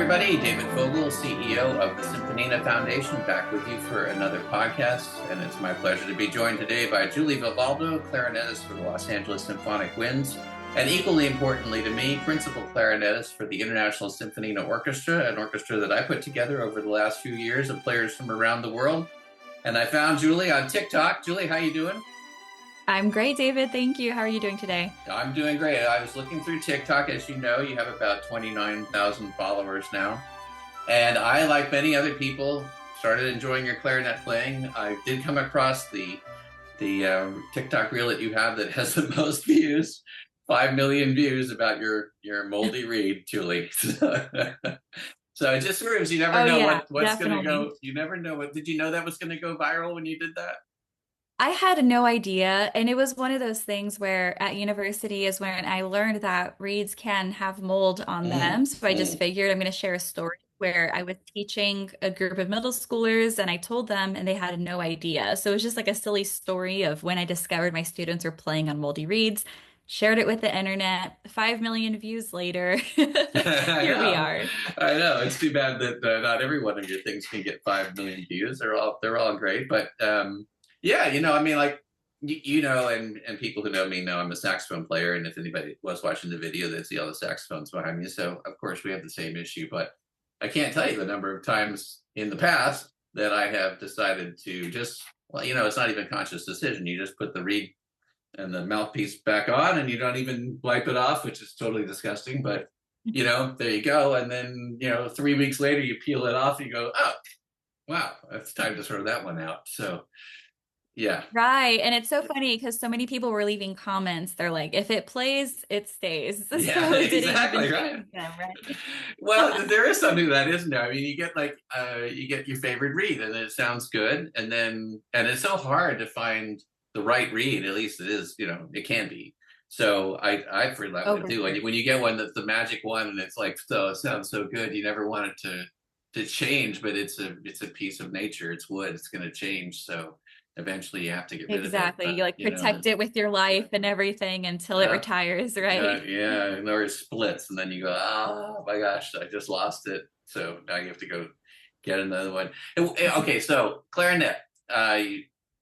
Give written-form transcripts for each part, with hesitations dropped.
everybody. David Fogel, CEO of the Symphonina Foundation, back with you for another podcast. And it's my pleasure to be joined today by Julie Vivaldo, clarinetist for the Los Angeles Symphonic Winds, and equally importantly to me, principal clarinetist for the International Symphonina Orchestra, an orchestra that I put together over the last few years of players from around the world. And I found Julie on TikTok. Julie, how you doing? I'm great, David. Thank you. How are you doing today? I'm doing great. I was looking through TikTok. As you know, you have about 29,000 followers now. And I, like many other people, started enjoying your clarinet playing. I did come across the TikTok reel that you have that has the most views, 5 million views, about your moldy reed, Julie. So it just proves you never know what's going to go. You never know what. Did you know that was going to go viral when you did that? I had no idea. And it was one of those things where at university is when I learned that reeds can have mold on them. So I just figured I'm going to share a story where I was teaching a group of middle schoolers and I told them and they had no idea. So it was just like a silly story of when I discovered my students were playing on moldy reeds, shared it with the internet, 5 million views later. Here we are. I know. It's too bad that not every one of your things can get 5 million views. They're all great. But yeah, I mean, like, and people who know me know I'm a saxophone player. And if anybody was watching the video, they'd see all the saxophones behind me. So, of course, we have the same issue. But I can't tell you the number of times in the past that I have decided to just, it's not even a conscious decision. You just put the reed and the mouthpiece back on and you don't even wipe it off, which is totally disgusting. But, there you go. And then, 3 weeks later, you peel it off and you go, oh, wow, it's time to throw that one out. So, yeah. Right. And it's so funny because so many people were leaving comments. They're like, if it plays, it stays. So yeah, exactly. Right. Them, right? Well, there is something to that, isn't there? I mean, you get your favorite reed and it sounds good. And it's so hard to find the right reed. At least it is, it can be. So I feel that way too. When you get one that's the magic one and it's like, so it sounds so good, you never want it to change, but it's a piece of nature. It's wood. It's going to change. So eventually you have to get rid of it. Exactly. You protect it with your life and everything until it retires, right? Yeah, or it splits and then you go, oh my gosh, I just lost it. So now you have to go get another one. Okay, so clarinet.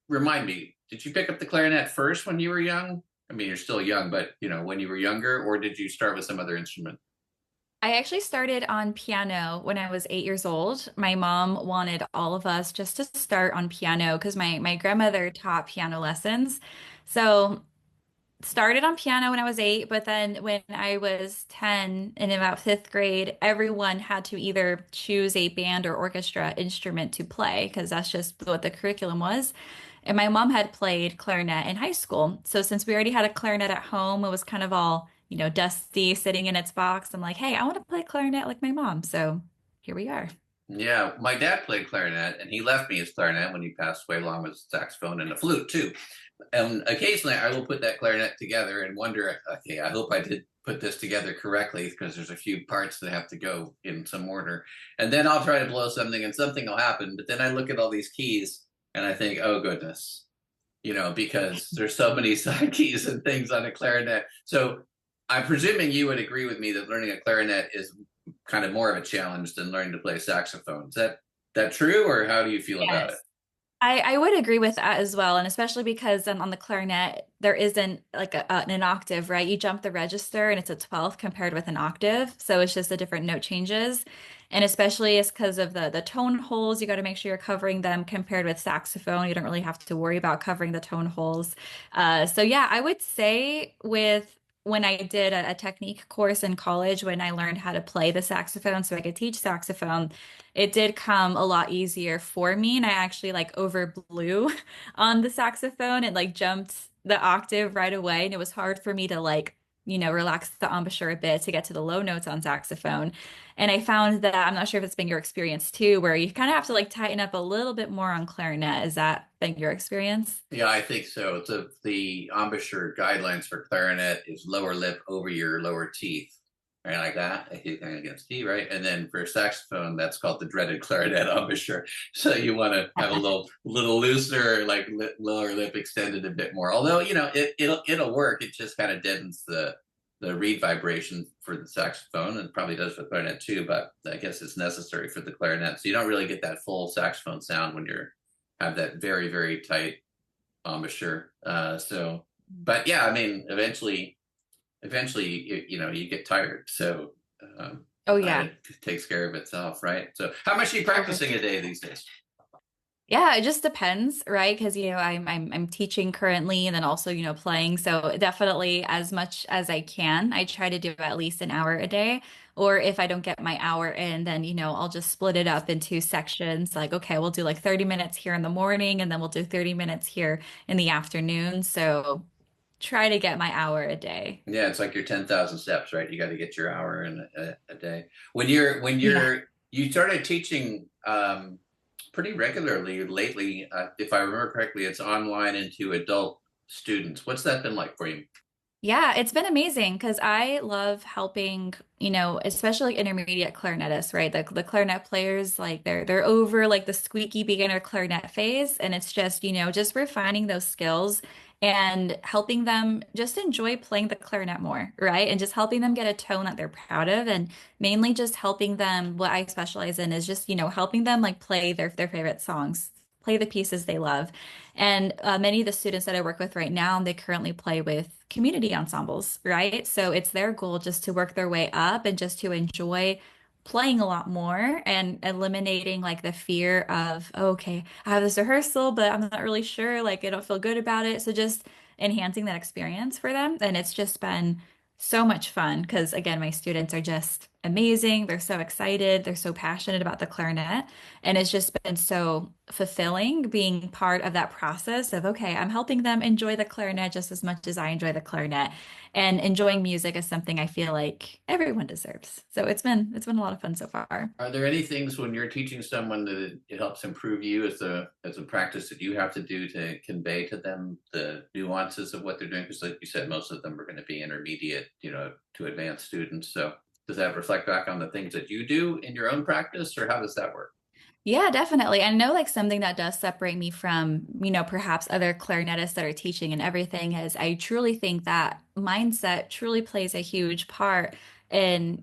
Remind me, did you pick up the clarinet first when you were young? I mean, you're still young, but when you were younger, or did you start with some other instrument? I actually started on piano when I was 8 years old. My mom wanted all of us just to start on piano because my grandmother taught piano lessons. So started on piano when I was 8, but then when I was 10 in about fifth grade, everyone had to either choose a band or orchestra instrument to play because that's just what the curriculum was. And my mom had played clarinet in high school. So since we already had a clarinet at home, it was kind of all dusty, sitting in its box. I'm like, hey, I want to play clarinet like my mom. So here we are. Yeah, my dad played clarinet, and he left me his clarinet when he passed away, along with saxophone and a flute too. And occasionally, I will put that clarinet together and wonder, okay, I hope I did put this together correctly because there's a few parts that have to go in some order. And then I'll try to blow something, and something will happen. But then I look at all these keys, and I think, oh goodness, because there's so many side keys and things on a clarinet. So I'm presuming you would agree with me that learning a clarinet is kind of more of a challenge than learning to play saxophone. Is that true, or how do you feel about it? I would agree with that as well. And especially because on the clarinet, there isn't like an octave, right? You jump the register and it's a 12th compared with an octave. So it's just the different note changes. And especially it's because of the tone holes, you got to make sure you're covering them compared with saxophone. You don't really have to worry about covering the tone holes. So yeah, I would say when I did a technique course in college, when I learned how to play the saxophone so I could teach saxophone, it did come a lot easier for me. And I actually overblew on the saxophone and jumped the octave right away. And it was hard for me to relax the embouchure a bit to get to the low notes on saxophone. And I found that, I'm not sure if it's been your experience too, where you kind of have to tighten up a little bit more on clarinet. Has that been your experience? Yeah, I think so. The embouchure guidelines for clarinet is lower lip over your lower teeth, right? Like that, I think against T, right? And then for saxophone, that's called the dreaded clarinet embouchure. So you want to have a little looser, lower lip extended a bit more. Although, it'll work. It just kind of deadens the the reed vibration for the saxophone, and probably does for the clarinet too, but I guess it's necessary for the clarinet. So you don't really get that full saxophone sound when you're have that very, very tight embouchure. But yeah, I mean, eventually, you get tired. So Oh it yeah. takes care of itself, right? So how much are you Oh, for practicing sure. a day these days? Yeah, it just depends, right? Because I'm teaching currently and then also, playing. So definitely as much as I can, I try to do at least an hour a day. Or if I don't get my hour in, then, I'll just split it up into sections. Like, okay, we'll do like 30 minutes here in the morning and then we'll do 30 minutes here in the afternoon. So try to get my hour a day. Yeah, it's like your 10,000 steps, right? You got to get your hour in a day. Yeah. You started teaching pretty regularly lately. If I remember correctly, it's online into adult students. What's that been like for you? Yeah, it's been amazing because I love helping, especially like intermediate clarinetists, right? The clarinet players, like they're over like the squeaky beginner clarinet phase, and it's just, just refining those skills and helping them just enjoy playing the clarinet more, right? And just helping them get a tone that they're proud of, and mainly just helping them. What I specialize in is just, helping them like play their favorite songs, play the pieces they love. And many of the students that I work with right now, they currently play with community ensembles, right? So it's their goal just to work their way up and just to enjoy playing a lot more and eliminating like the fear of, oh, okay, I have this rehearsal, but I'm not really sure, like I don't feel good about it. So just enhancing that experience for them. And it's just been so much fun because again, my students are just amazing. They're so excited. They're so passionate about the clarinet. And it's just been so fulfilling being part of that process of, okay, I'm helping them enjoy the clarinet just as much as I enjoy the clarinet. And enjoying music is something I feel like everyone deserves. So it's been a lot of fun so far. Are there any things when you're teaching someone that it helps improve you as a practice that you have to do to convey to them the nuances of what they're doing? Because like you said, most of them are going to be intermediate, to advanced students. So does that reflect back on the things that you do in your own practice, or how does that work? Yeah, definitely. I know like something that does separate me from, perhaps other clarinetists that are teaching and everything is I truly think that mindset truly plays a huge part in,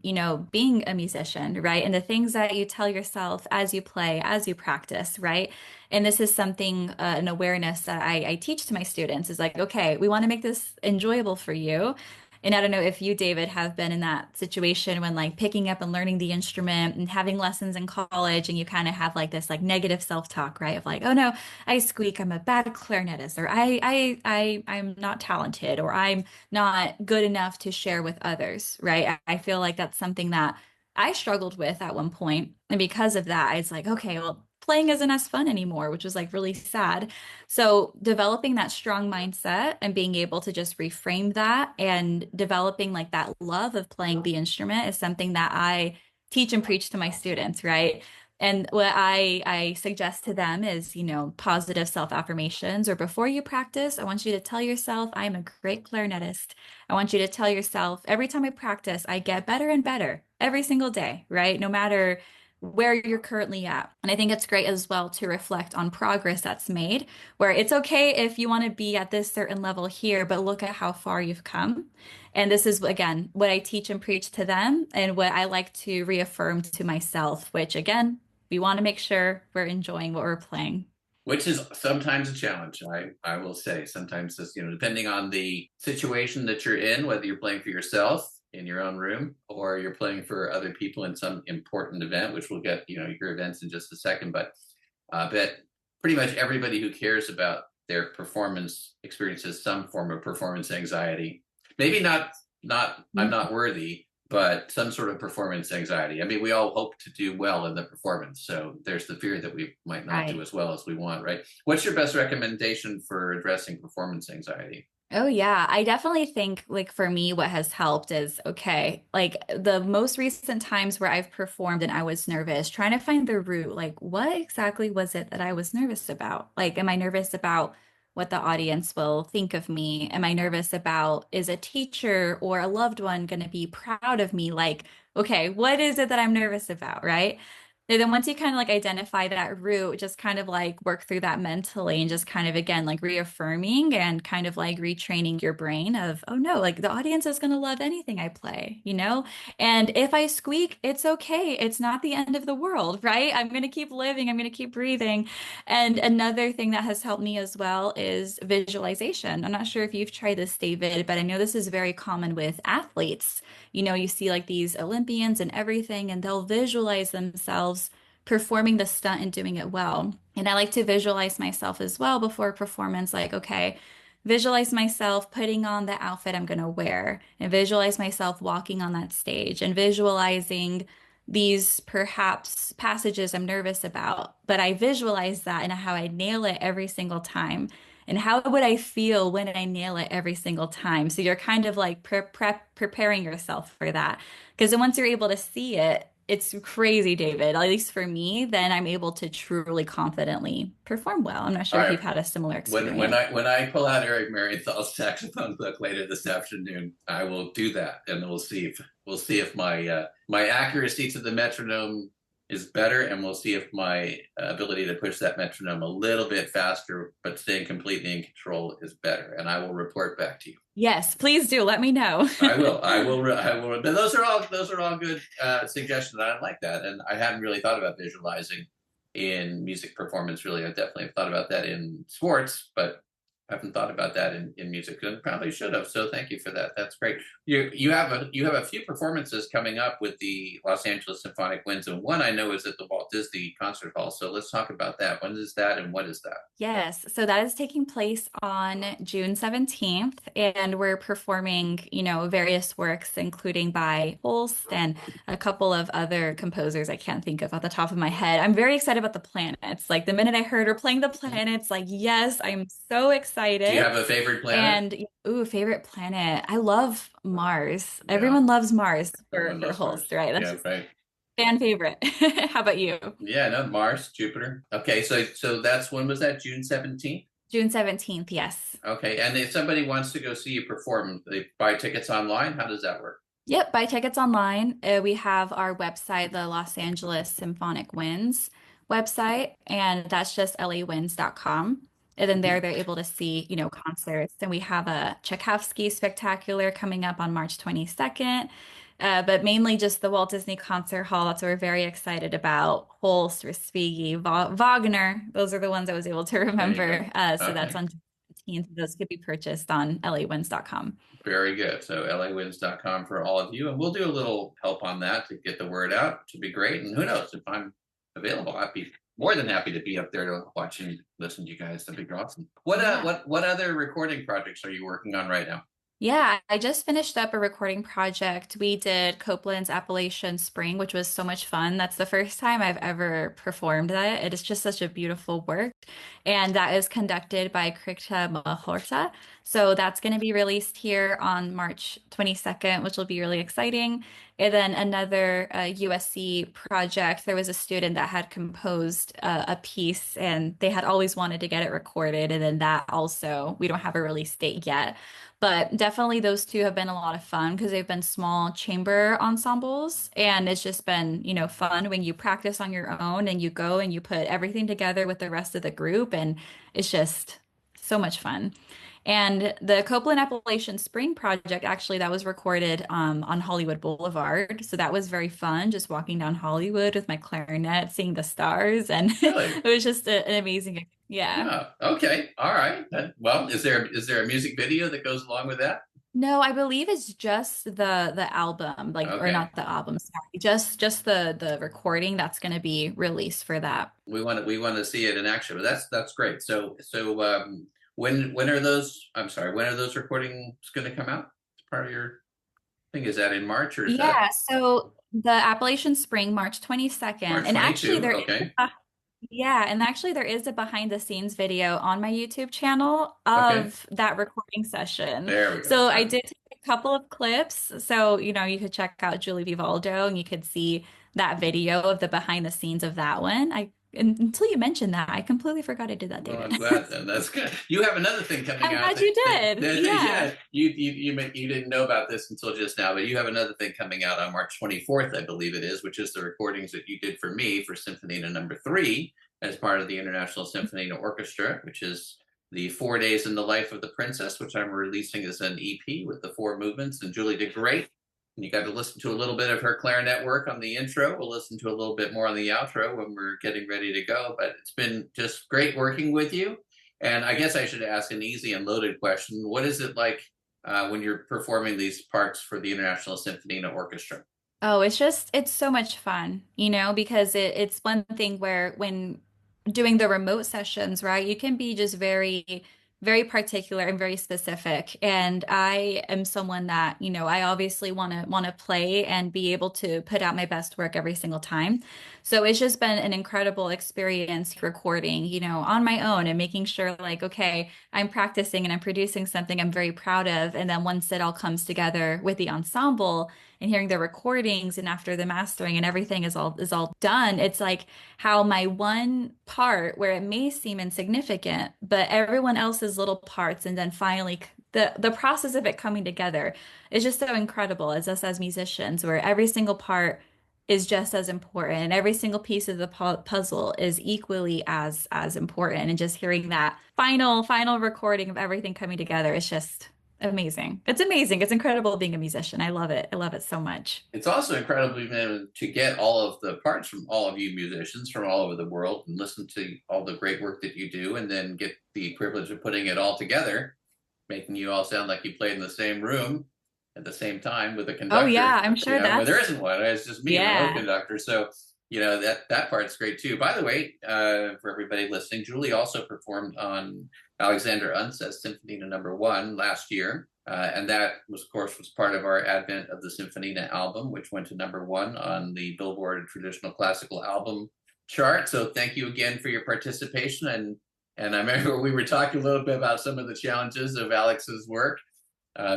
being a musician, right? And the things that you tell yourself as you play, as you practice, right? And this is something, an awareness that I teach to my students is like, okay, we want to make this enjoyable for you. And I don't know if you, David, have been in that situation when like picking up and learning the instrument and having lessons in college, and you kind of have like this like negative self-talk, right? Of like, oh no, I squeak, I'm a bad clarinetist, or I'm not talented, or I'm not good enough to share with others, right? I feel like that's something that I struggled with at one point, and because of that, I was like, okay, well, playing isn't as fun anymore, which was like really sad. So, developing that strong mindset and being able to just reframe that and developing like that love of playing the instrument is something that I teach and preach to my students, right? And what I suggest to them is, positive self-affirmations, or before you practice, I want you to tell yourself, I'm a great clarinetist. I want you to tell yourself, every time I practice, I get better and better every single day, right? No matter where you're currently at. And I think it's great as well to reflect on progress that's made, where it's okay if you want to be at this certain level here, but look at how far you've come. And this is, again, what I teach and preach to them and what I like to reaffirm to myself, which, again, we want to make sure we're enjoying what we're playing. Which is sometimes a challenge. I will say sometimes this, depending on the situation that you're in, whether you're playing for yourself in your own room or you're playing for other people in some important event, which we'll get, your events in just a second. But pretty much everybody who cares about their performance experiences some form of performance anxiety. Maybe not I'm not worthy, but some sort of performance anxiety. I mean, we all hope to do well in the performance. So there's the fear that we might not do Right. as well as we want, right? What's your best recommendation for addressing performance anxiety? Oh yeah, I definitely think like for me what has helped is okay, like the most recent times where I've performed and I was nervous, trying to find the root, like what exactly was it that I was nervous about? Like am I nervous about what the audience will think of me? Am I nervous about is a teacher or a loved one going to be proud of me? Like, okay, what is it that I'm nervous about, right? And then once you kind of like identify that route, just kind of like work through that mentally and just kind of again like reaffirming and kind of like retraining your brain of, oh no, like the audience is going to love anything I play, you know? And if I squeak, it's okay. It's not the end of the world, right? I'm going to keep living, I'm going to keep breathing. And another thing that has helped me as well is visualization. I'm not sure if you've tried this, David, but I know this is very common with athletes. You know, you see like these Olympians and everything, and they'll visualize themselves performing the stunt and doing it well. And I like to visualize myself as well before a performance, like, okay, visualize myself putting on the outfit I'm going to wear, and visualize myself walking on that stage, and visualizing these perhaps passages I'm nervous about, but I visualize that and how I nail it every single time. And how would I feel when I nail it every single time? So you're kind of like preparing yourself for that. Because then once you're able to see it, it's crazy, David. At least for me, then I'm able to truly confidently perform well. I'm not All sure if right. you've had a similar When experience. I pull out Eric Marienthal's saxophone book later this afternoon, I will do that, and we'll see if my my accuracy to the metronome is better, and we'll see if my ability to push that metronome a little bit faster, but staying completely in control is better. And I will report back to you. Yes, please do. Let me know. I will. I will. I will. But those are all good suggestions. I like that, and I hadn't really thought about visualizing in music performance. Really, I definitely have thought about that in sports, but I haven't thought about that in music, and probably should have. So thank you for that. That's great. You have a few performances coming up with the Los Angeles Symphonic Winds, and one I know is at the Walt Disney Concert Hall. So let's talk about that. When is that, and what is that? Yes, so that is taking place on June 17th, and we're performing, you know, various works, including by Holst and a couple of other composers I can't think of off the top of my head. I'm very excited about the planets. Like the minute I heard we're playing the planets, like, yes, I'm so Do you excited. have a favorite planet? And ooh, favorite planet. I love Mars. Yeah, Everyone loves Mars everyone for loves Mars. Holst, right? That's Yeah, just right. fan favorite. How about you? Yeah, no, Mars, Jupiter. Okay, so that's when was that? June 17th? June 17th, yes. Okay, and if somebody wants to go see you perform, they buy tickets online. How does that work? Yep, buy tickets online. We have our website, the Los Angeles Symphonic Winds website, and that's just lawinds.com. And then there they're able to see, you know, concerts. And we have a Tchaikovsky Spectacular coming up on March 22nd. But mainly just the Walt Disney Concert Hall. That's what we're very excited about. Holst, Respighi, Wagner. Those are the ones I was able to There you go. remember. So that's Okay, on June 17th. Those could be purchased on lawinds.com. very good. So lawinds.com for all of you, and we'll do a little help on that to get the word out, which would be great. And who knows, if I'm available, I'd be more than happy to be up there to watch and listen to you guys. That'd be awesome. Yeah. What other recording projects are you working on right now? Yeah, I just finished up a recording project. We did Copeland's Appalachian Spring, which was so much fun. That's the first time I've ever performed that. It is just such a beautiful work. And that is conducted by Krikta Mahorta. So that's going to be released here on March 22nd, which will be really exciting. And then another USC project, there was a student that had composed a piece and they had always wanted to get it recorded. And then that also, we don't have a release date yet. But definitely those two have been a lot of fun because they've been small chamber ensembles and it's just been, you know, fun when you practice on your own and you go and you put everything together with the rest of the group and it's just so much fun. And the Copeland Appalachian Spring project, actually, that was recorded on Hollywood Boulevard. So that was very fun, just walking down Hollywood with my clarinet, seeing the stars. And Really? it was just an amazing, yeah. Yeah. Okay. All right. Well, is there a music video that goes along with that? No, I believe it's just the album, like or Okay. not the album, sorry. Just the recording that's going to be released for that. We want to see it in action. But that's great. When are those? I'm sorry. When are those recordings going to come out? It's part of your thing. Is that in March or is that Yeah, so the Appalachian Spring, March 22nd. March And actually 22? there is Okay. yeah, and actually there is a behind the scenes video on my YouTube channel Okay. of that recording session. There we go. So I did take a couple of clips. So, you know, you could check out Julie Vivaldo and you could see that video of the behind the scenes of that one. I until you mentioned that, I completely forgot I did that, Well, David. I'm glad then. That's good. You have another thing coming I'm out glad you did. that Yeah. yeah, you didn't know about this until just now, but you have another thing coming out on March 24th, I believe it is, which is the recordings that you did for me for Symphonina No. 3 as part of the International Symphonina Orchestra, which is the 4 days in the life of the princess, which I'm releasing as an EP with the 4 movements. And Julie did great. And you got to listen to a little bit of her clarinet work on the intro. We'll listen to a little bit more on the outro when we're getting ready to go. But it's been just great working with you. And I guess I should ask an easy and loaded question. What is it like when you're performing these parts for the International Symphonina Orchestra? Oh, it's so much fun, because it's one thing where when doing the remote sessions, right, you can be just very, very particular and very specific. And I am someone that, I obviously want to play and be able to put out my best work every single time. So it's just been an incredible experience recording, on my own and making sure like, okay, I'm practicing and I'm producing something I'm very proud of. And then once it all comes together with the ensemble, and hearing the recordings and after the mastering and everything is all done, it's like how my one part where it may seem insignificant, but everyone else's little parts, and then finally the process of it coming together is just so incredible as us as musicians, where every single part is just as important and every single piece of the puzzle is equally as important. And just hearing that final recording of everything coming together is just amazing. It's amazing. It's incredible being a musician. I love it. I love it so much. It's also incredibly man, to get all of the parts from all of you musicians from all over the world and listen to all the great work that you do, and then get the privilege of putting it all together, making you all sound like you played in the same room at the same time with a Oh conductor. yeah, I'm sure Well, there that's isn't one. It's just me and the whole yeah. conductor. So that part's great too. By the way, for everybody listening, Julie also performed on Alexander Unset's Symphony No. 1 last year. And that was, of course, was part of our advent of the Symphonina album, which went to #1 on the Billboard Traditional Classical Album chart. So thank you again for your participation. And I remember we were talking a little bit about some of the challenges of Alex's work,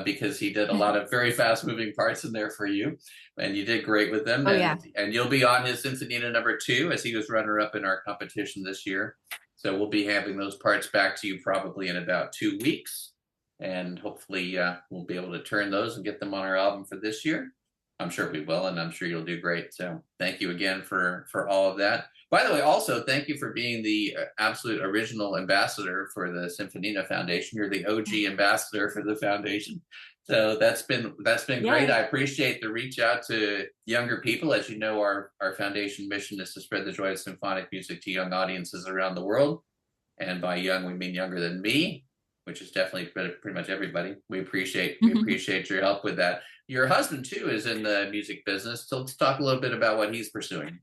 because he did a lot of very fast moving parts in there for you, and you did great with them. Oh yeah. And you'll be on his Symphonina No. 2 as he was runner up in our competition this year. So we'll be having those parts back to you probably in about 2 weeks, and hopefully we'll be able to turn those and get them on our album for this year. I'm sure we will, and I'm sure you'll do great. So thank you again for all of that. By the way, also thank you for being the absolute original ambassador for the Symphonina Foundation. You're the OG ambassador for the foundation. So that's been great. Yes. I appreciate the reach out to younger people. As you know, our foundation mission is to spread the joy of symphonic music to young audiences around the world. And by young, we mean younger than me, which is definitely pretty much everybody. We appreciate your help with that. Your husband too is in the music business. So let's talk a little bit about what he's pursuing.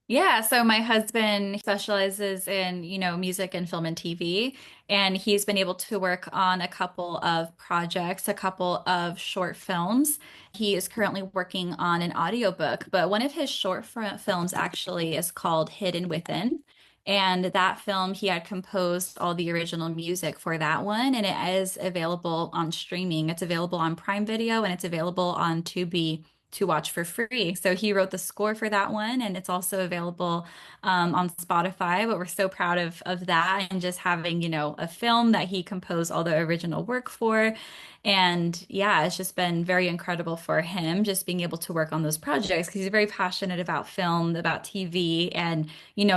Yeah, so my husband specializes in, music and film and TV, and he's been able to work on a couple of projects, a couple of short films. He is currently working on an audiobook, but one of his short films actually is called Hidden Within. And that film, he had composed all the original music for that one, and it is available on streaming. It's available on Prime Video and it's available on Tubi to watch for free. So he wrote the score for that one, and it's also available on Spotify. But we're so proud of that, and just having, a film that he composed all the original work for. And yeah, it's just been very incredible for him just being able to work on those projects because he's very passionate about film, about TV, and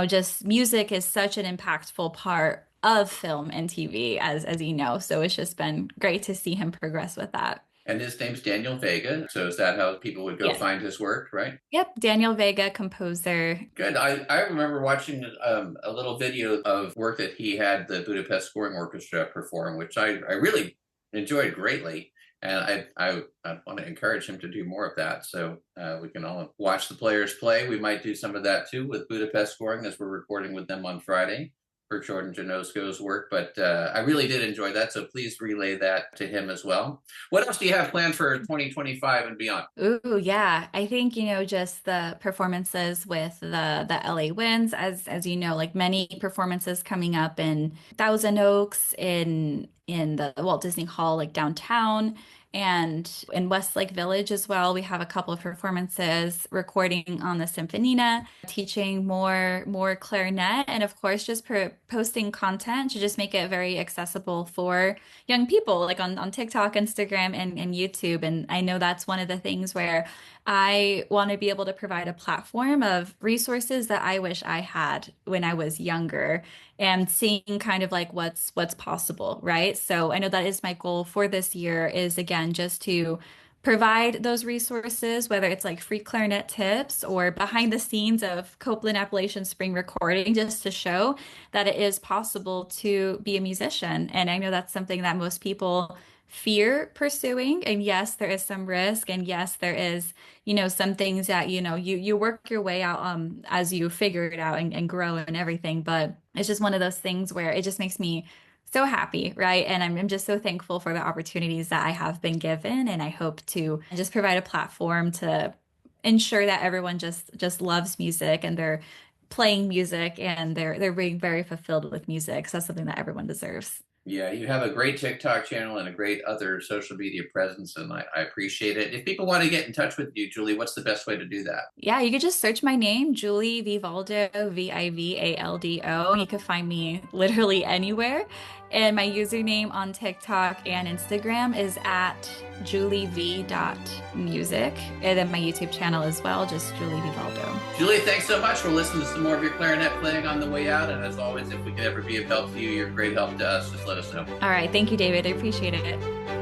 just music is such an impactful part of film and TV, as you know. So it's just been great to see him progress with that. And his name's Daniel Vega. So is that how people would go Yes. find his work, right? Yep, Daniel Vega, composer. Good. I remember watching a little video of work that he had the Budapest Scoring Orchestra perform, which I really enjoyed greatly. And I want to encourage him to do more of that. So we can all watch the players play. We might do some of that too with Budapest Scoring as we're recording with them on Friday for Jordan Janosko's work. But I really did enjoy that. So please relay that to him as well. What else do you have planned for 2025 and beyond? Ooh, yeah. I think, just the performances with the LA Winds, as you know, like many performances coming up in Thousand Oaks, in the Walt Disney Hall, like downtown. And in Westlake Village as well, we have a couple of performances recording on the Symphonina, teaching more clarinet, and of course just posting content to just make it very accessible for young people, like on TikTok, Instagram, and YouTube. And I know that's one of the things where I want to be able to provide a platform of resources that I wish I had when I was younger and seeing kind of like what's possible, right? So I know that is my goal for this year is again just to provide those resources, whether it's like free clarinet tips or behind the scenes of Copeland Appalachian Spring recording, just to show that it is possible to be a musician. And I know that's something that most people fear pursuing. And yes, there is some risk. And yes, there is, some things that, you work your way out as you figure it out and grow and everything. But it's just one of those things where it just makes me so happy, right? And I'm just so thankful for the opportunities that I have been given. And I hope to just provide a platform to ensure that everyone just loves music and they're playing music and they're being very fulfilled with music. So that's something that everyone deserves. Yeah, you have a great TikTok channel and a great other social media presence, and I appreciate it. If people want to get in touch with you, Julie, what's the best way to do that? Yeah, you could just search my name, Julie Vivaldo, Vivaldo. You could find me literally anywhere. And my username on TikTok and Instagram is at juliev.music. And then my YouTube channel as well, just Julie Vivaldo. Julie, thanks so much for listening to some more of your clarinet playing on the way out. And as always, if we can ever be of help to you, you're a great help to us. Just let us know. All right. Thank you, David. I appreciate it.